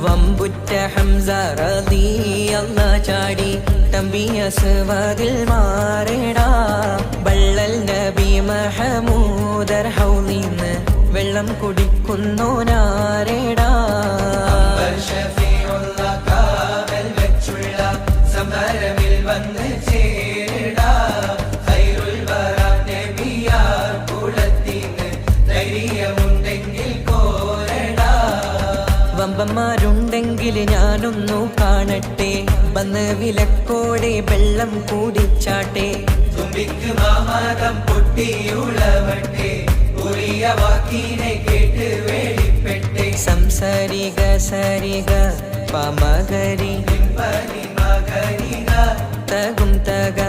വമ്പുറ്റ ഹംസ റളിയല്ലാഹ് ചാടി തമ്പിയ സ്വാദിൽ മാറേടാ ബള്ളൽ നബി മഹമൂദർ ഹൗലിന്ന് വെള്ളം കുടിക്കുന്നു നാരേടാ സമരമിൽ വന്ന് ചേരടാ ഖൈറുൽ വറ നബിയാർ കുലത്തിന് ധൈര്യമുണ്ടെങ്കിൽ കോരടാ വമ്പന്മാരുണ്ടെങ്കിൽ ഞാനൊന്നു കാണട്ടെ വന്ന് വിലക്കോടെ വെള്ളം കൂടിച്ചാട്ടെ തുമ്പിക്ക് മാമാകം പൊട്ടിയുളവട്ടെ ഉറിയ വാക്കിനെ കേട്ട് വേളിപ്പെട്ടെ സംസരിക സരിക പമകരി തകും തക